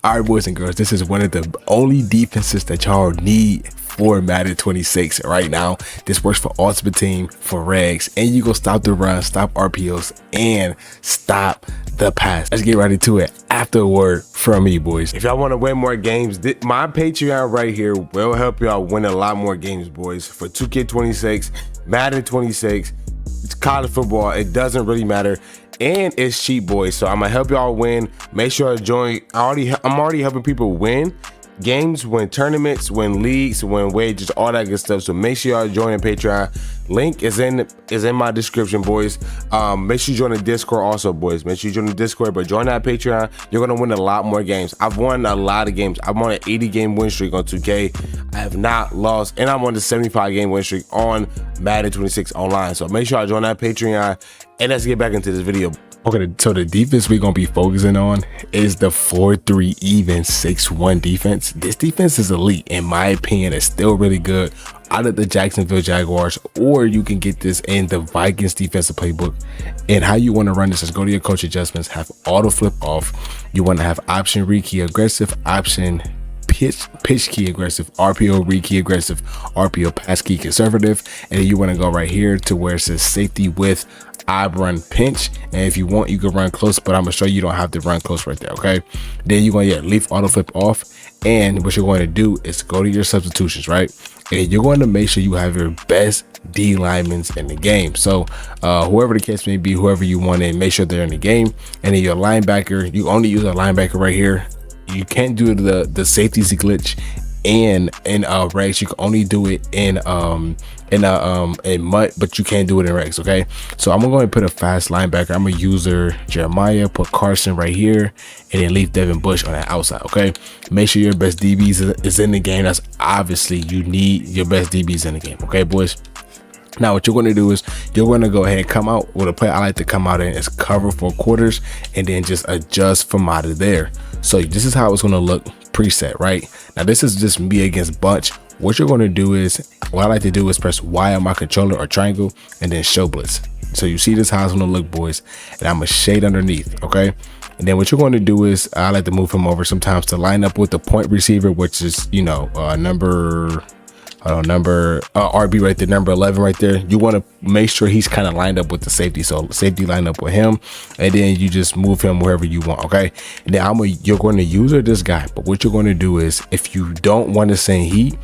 All right, boys and girls, this is one of the only defenses that y'all need for Madden 26 right now. This works for Ultimate Team, for regs, and you go stop the run, stop RPOs, and stop the pass. Let's get right into it after a word from me, boys. If y'all want to win more games, my Patreon right here will help y'all win a lot more games, boys. For 2K26, Madden 26, it's college football, it doesn't really matter. And it's cheap, boys. So I'm gonna help y'all win. Make sure to join. I'm already helping people win games, win tournaments, win leagues, win wages, all that good stuff. So make sure y'all join the Patreon. Link is in my description, boys. Make sure you join the Discord also, boys. Make sure you join the Discord, but join that Patreon. You're gonna win a lot more games. I've won a lot of games. I'm on an 80 game win streak on 2K. I have not lost, and I'm on the 75 game win streak on Madden 26 online. So make sure I join that Patreon, and let's get back into this video. Okay, so the defense we're gonna be focusing on is the 4-3 even 6-1 defense. This defense is elite, in my opinion. It's still really good out of the Jacksonville Jaguars, or you can get this in the Vikings defensive playbook. And how you want to run this is go to your coach adjustments, have auto flip off. You want to have option read key aggressive, option pitch key aggressive, RPO read key aggressive, RPO pass key conservative, and then you want to go right here to where it says safety with I run pinch. And if you want, you can run close, but I'm gonna show you don't have to run close right there. Okay, then you're gonna leave auto flip off, and what you're going to do is go to your substitutions, right? And you're going to make sure you have your best D linemen in the game. So whoever the case may be, whoever you want in, make sure they're in the game. And then your linebacker, you only use a linebacker right here. You can't do the safeties glitch in regs. You can only do it in MUT, but you can't do it in regs. Okay, so I'm going to put a fast linebacker. I'm a user Jeremiah, put Carson right here, and then leave Devin Bush on the outside. Okay, make sure your best DBs is in the game. That's obviously, you need your best DBs in the game. Okay, boys. Now what you're going to do is you're going to go ahead and come out with a play I like to come out in is cover 4 quarters and then just adjust from out of there. So this is how it's going to look preset. Right now, this is just me against bunch. What you're going to do is, what I like to do is press Y on my controller or triangle and then show blitz. So you see this how it's going to look, boys, and I'm a shade underneath. Okay, and then what you're going to do is I like to move him over sometimes to line up with the point receiver, which is number RB right there, number 11 right there. You want to make sure he's kind of lined up with the safety, so safety line up with him, and then you just move him wherever you want. Okay, and then you're going to use this guy, but what you're going to do is, if you don't want to send heat,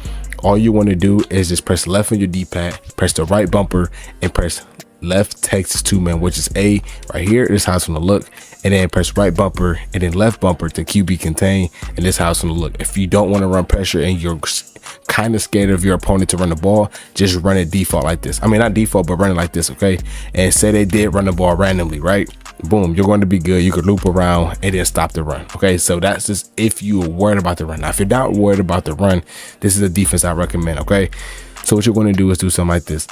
all you want to do is just press left on your D-pad, press the right bumper, and press left Texas 2-man, which is A right here. This is how it's going to look. And then press right bumper and then left bumper to QB contain, and this is how it's going to look. If you don't want to run pressure and you're kind of scared of your opponent to run the ball, just run it default like this. I mean, not default, but run it like this. Okay, and say they did run the ball randomly, right? Boom, you're going to be good. You could loop around and then stop the run. Okay, so that's just if you're worried about the run. Now if you're not worried about the run, this is a defense I recommend. Okay, so what you're going to do is do something like this.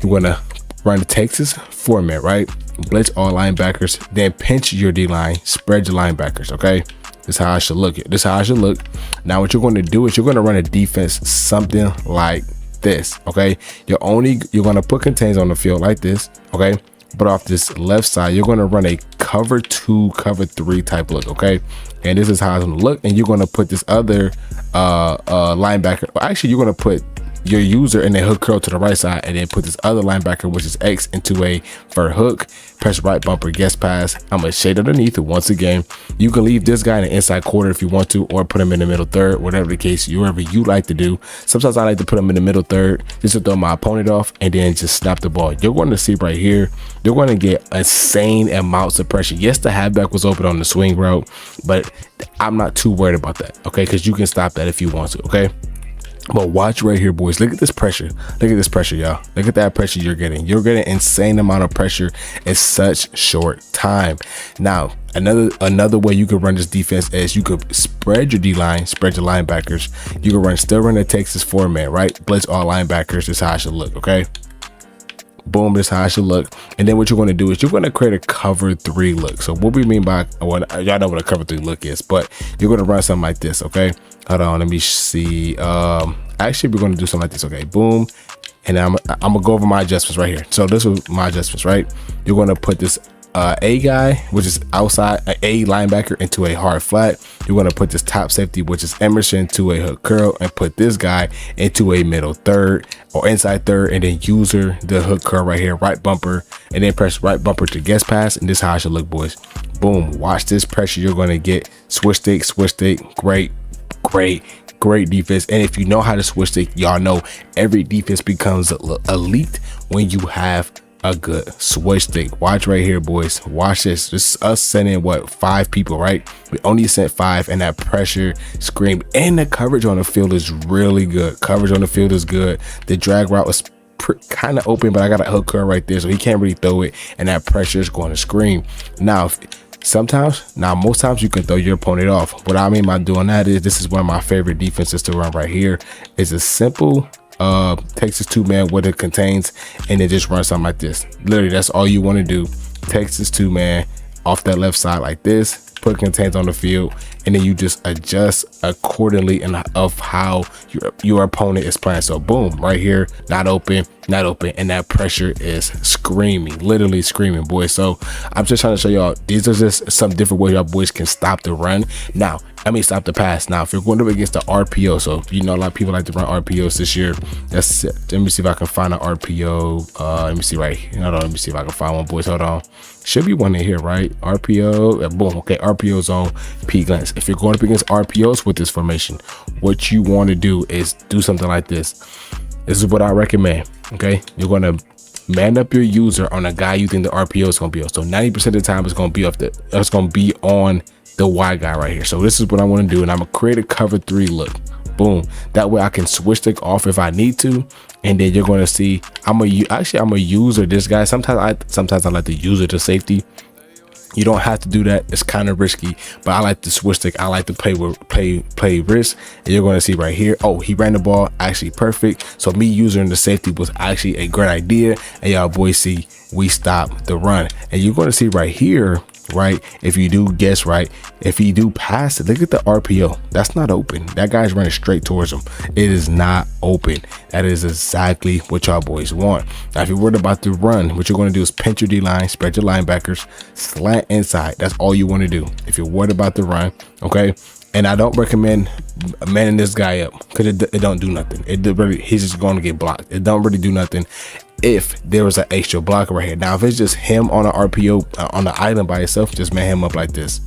You're going to run the Texas format, right? Blitz all linebackers, then pinch your D line, spread your linebackers. Okay, this is how I should look. This is how I should look. Now what you're going to do is you're going to run a defense something like this. Okay, you're going to put contains on the field like this. Okay, but off this left side, you're going to run a cover 2, cover 3 type look. Okay, and this is how it's going to look. And you're going to put this other linebacker. Actually, you're going to put your user and then hook curl to the right side, and then put this other linebacker, which is X, into a for hook. Press right bumper, guest pass. I'm gonna shade underneath it once again. You can leave this guy in the inside quarter if you want to, or put him in the middle third, whatever the case, wherever you like to do. Sometimes I like to put him in the middle third just to throw my opponent off and then just snap the ball. You're going to see right here, you're going to get insane amounts of pressure. Yes, the halfback was open on the swing route, but I'm not too worried about that. Okay, because you can stop that if you want to. Okay, but watch right here, boys. Look at this pressure. Look at this pressure, y'all. Look at that pressure you're getting. You're getting insane amount of pressure in such short time. Now, another way you could run this defense is you could spread your D-line, spread your linebackers. You can still run the Texas format, right? Blitz all linebackers. This is how I should look, okay? Boom, this is how I should look. And then what you're going to do is you're going to create a cover 3 look. So what we mean by, well, y'all know what a cover 3 look is, but you're going to run something like this. Okay, hold on, let me see. Actually, we're going to do something like this. Okay, boom, and I'm gonna go over my adjustments right here. So this was my adjustments, right? You're going to put this A guy, which is outside, a linebacker, into a hard flat. You're going to put this top safety, which is Emerson, to a hook curl, and put this guy into a middle third or inside third, and then user the hook curl right here, right bumper, and then press right bumper to guest pass. And this is how it should look, boys. Boom. Watch this pressure you're going to get. Switch stick, great defense. And if you know how to switch stick, y'all know every defense becomes elite when you have a good switch stick. Watch right here, boys. Watch this. This is us sending what, 5 people, right? We only sent 5, and that pressure screamed. And the coverage on the field is really good. Coverage on the field is good. The drag route was kind of open, but I got a hook curl right there, so he can't really throw it, and that pressure is going to scream. Now, most times you can throw your opponent off. What I mean by doing that is, this is one of my favorite defenses to run right here. It's a simple Texas 2-man, what it contains, and it just runs something like this. Literally, that's all you want to do. Texas 2-man off that left side like this, put contains on the field, and then you just adjust accordingly of how your opponent is playing. So boom, right here, not open, and that pressure is screaming, literally screaming, boys. So I'm just trying to show y'all, these are just some different ways y'all boys can stop the run. Now, stop the pass. Now, if you're going up against the RPO, so you know a lot of people like to run RPOs this year. That's it. Let me see if I can find an RPO. Let me see right here. Hold on, let me see if I can find one, boys. Hold on. Should be one in here, right? RPO. Boom. Okay, RPO zone, P glance. If you're going up against RPOs with this formation, what you want to do is do something like this. This is what I recommend. Okay, you're going to man up your user on a guy you think the RPO is going to be on. So 90% of the time it's going to be on the Y guy right here. So this is what I want to do, and I'm gonna create a cover 3 look. Boom. That way I can switch stick off if I need to, and then you're going to see I'm a user this guy. Sometimes I like to use it to safety. You don't have to do that. It's kind of risky, but I like to switch stick. I like to play risk. And you're going to see right here, oh, he ran the ball actually perfect. So me using the safety was actually a great idea. And y'all boys see we stopped the run. And you're going to see right here, right, if you do guess right, if you do pass it, look at the RPO. That's not open. That guy's running straight towards him. It is not open. That is exactly what y'all boys want. Now, if you're worried about the run, what you're going to do is pinch your D-line, spread your linebackers, slant inside. That's all you want to do if you're worried about the run. Okay, and I don't recommend manning this guy up because it don't do nothing. He's just going to get blocked. It don't really do nothing if there was an extra blocker right here. Now, if it's just him on an RPO on the island by itself, just man him up like this.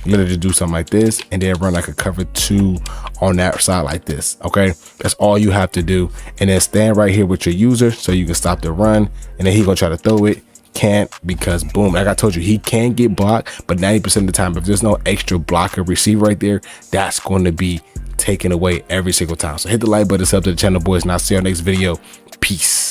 Literally do something like this, and then run like a cover 2 on that side like this. Okay, that's all you have to do, and then stand right here with your user so you can stop the run. And then he gonna try to throw it, can't, because boom, like I told you, he can get blocked, but 90% of the time, if there's no extra blocker receiver right there, that's going to be taken away every single time. So hit the like button, sub to the channel, boys, and I'll see you on next video. Peace.